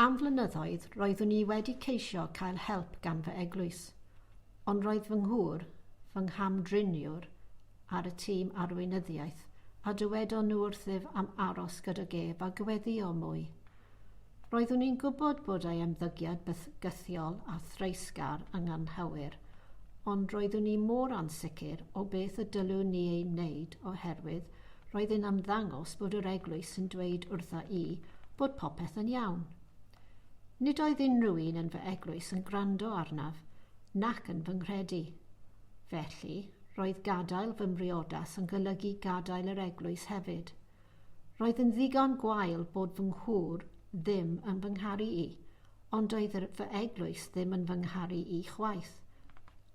Am flynyddoedd, roeddwn i wedi ceisio cael help gan fy eglwys, ond roedd fy ngŵr, fy nghamdriniwr, ar y tîm arweinyddiaeth, a dywedon nhw wrthyf am aros gyda ef a gweddïo mwy. Roeddwn i'n gwybod bod ei ymddygiad bygythiol a threisgar yn anghywir, ond roeddwn i mor ansicr o beth y dylwn ni ei wneud oherwydd roedd yn ymddangos bod yr eglwys yn dweud wrtha i bod popeth yn iawn. Nid oedd unrhyw un yn fy eglwys yn gwrando arnaf, nac yn fy nghredu. Felly, roedd gadael fy mriodas yn golygu gadael yr eglwys hefyd. Roedd yn ddigon gwael bod fy nghŵr ddim yn fy ngharu i, ond oedd fy eglwys ddim yn fy ngharu i chwaith.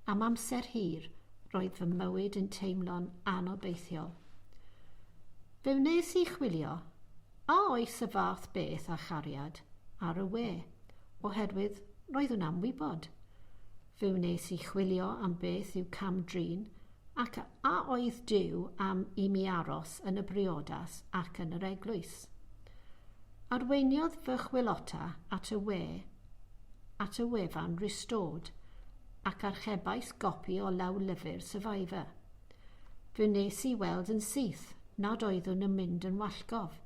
Am amser hir, roedd fy mywyd yn teimlo'n anobeithiol. Fe wnes i chwilio, a oes y fath beth a chariad, ar y we, oherwydd roeddwn am wybod. Fe wnes i chwilio am beth yw Cam-drin, ac a oedd Duw am i mi aros yn y briodas ac yn yr eglwys. Arweiniodd fy chwilota at y wefan ristod, ac archebais gopi o lawlyfr Survivor. Fe wnes i weld yn syth nad oeddwn yn mynd yn wallgof,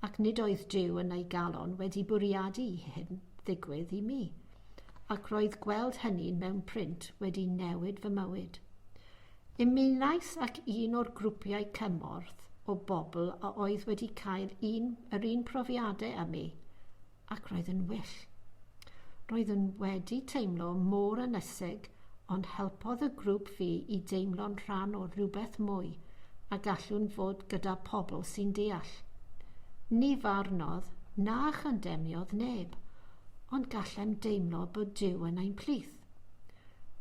ac nid oedd Duw yn ei galon wedi bwriadu hyn ddigwydd i mi, ac roedd gweld hynny mewn print wedi newid fy mywyd. Ymunais ac un o'r grwpiau cymorth o bobl a oedd wedi cael yr un profiadau â mi, ac roedd yn wyll. Roedd yn wedi teimlo mor ynysig, ond helpodd y grŵp fi i deimlo'n rhan o rhywbeth mwy a gallwn fod gyda pobl sy'n deall. Ni farnodd na chyndemiodd neb, ond gallem deimlo bod Duw yn ein plith.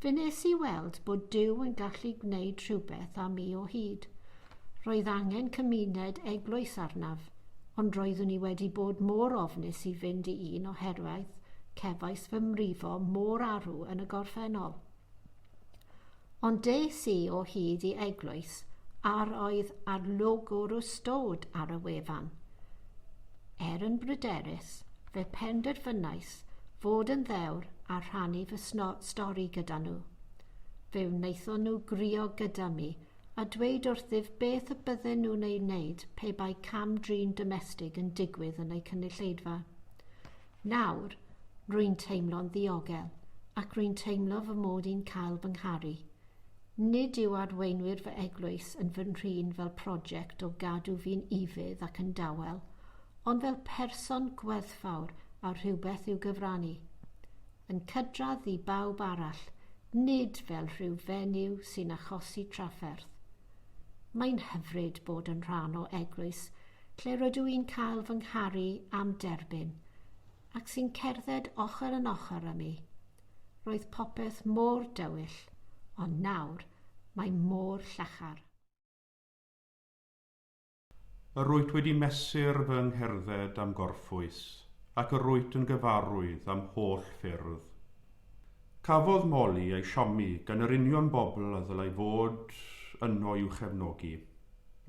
Fe nes i weld bod Duw yn gallu gwneud rhywbeth am mi o hyd. Roedd angen cymuned eglwys arnaf, ond roeddwn i wedi bod mor ofnus i fynd i un oherwydd cefais fy mrifo mor arw yn y gorffennol. Ond des i o hyd i eglwys oedd ar logo'r ystod ar y wefan. Yn bryderus, fe penderfynais fod yn ddewr a rhannu fy stori gyda nhw. Fe wnaethon nhw grio gyda mi a dweud wrthyf beth y bydden nhw'n ei wneud pe bai cam-drin domestig yn digwydd yn eu cynulleidfa. Nawr, rwy'n teimlo'n ddiogel ac rwy'n teimlo fy mod i'n cael fy ngharu. Nid yw arweinwyr fy eglwys yn fy nhrin fel prosiect o gadw fi'n ifydd ac yn dawel, ond fel person gweddfawr a rhywbeth i'w gyfrannu. Yn cydradd i bawb arall, nid fel rhyw fenyw sy'n achosi trafferth. Mae'n hyfryd bod yn rhan o eglwys lle rydw i'n cael fy ngharu am derbyn, ac sy'n cerdded ochr yn ochr â mi. Roedd popeth mor dywyll, ond nawr mae mor llachar. Y rwyt wedi mesur fy ngherdded am gorffwys, ac y rwyt yn gyfarwydd am holl ffyrdd. Cafodd Molly ei siomi gan yr union bobl a ddylai fod yno i'w chefnogi.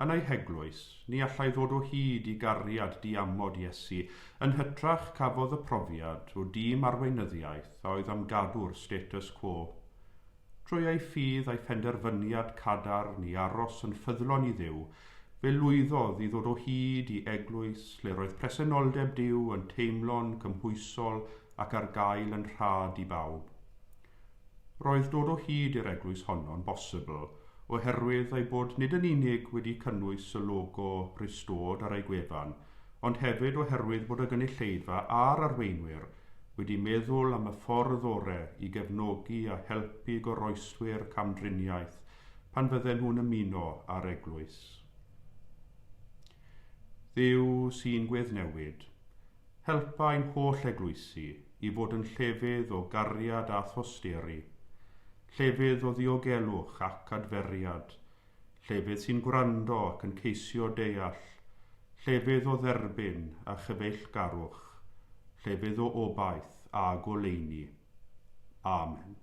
Yn ei heglwys, ni allai ddod o hyd i gariad diamod Iesu, yn hytrach cafodd y profiad o dîm arweinyddiaeth a oedd am gadw'r status quo. Trwy ei ffydd a'i phenderfyniad cadarn i aros yn ffyddlon i Dduw, fe lwyddodd i ddod o hyd i eglwys lle roedd presenoldeb Duw yn teimlo'n cymhwysol ac ar gael yn rhad i bawb. Roedd dod o hyd i'r eglwys honno'n bosibl, oherwydd ei bod nid yn unig wedi cynnwys y logo ristod ar ei gwefan, ond hefyd oherwydd bod y gynulleidfa a'r arweinwyr wedi meddwl am y ffordd orau i gefnogi a helpu goroeswyr camdriniaeth pan fydden nhw'n ymuno ar eglwys. Dduw sy'n gweddnewid, helpa ein holl eglwysi i fod yn llefydd o gariad a thosteri, llefydd o ddiogelwch ac adferiad, llefydd sy'n gwrando ac yn ceisio deall, llefydd o dderbyn a chyfeillgarwch, llefydd o obaith a goleuni. Amen.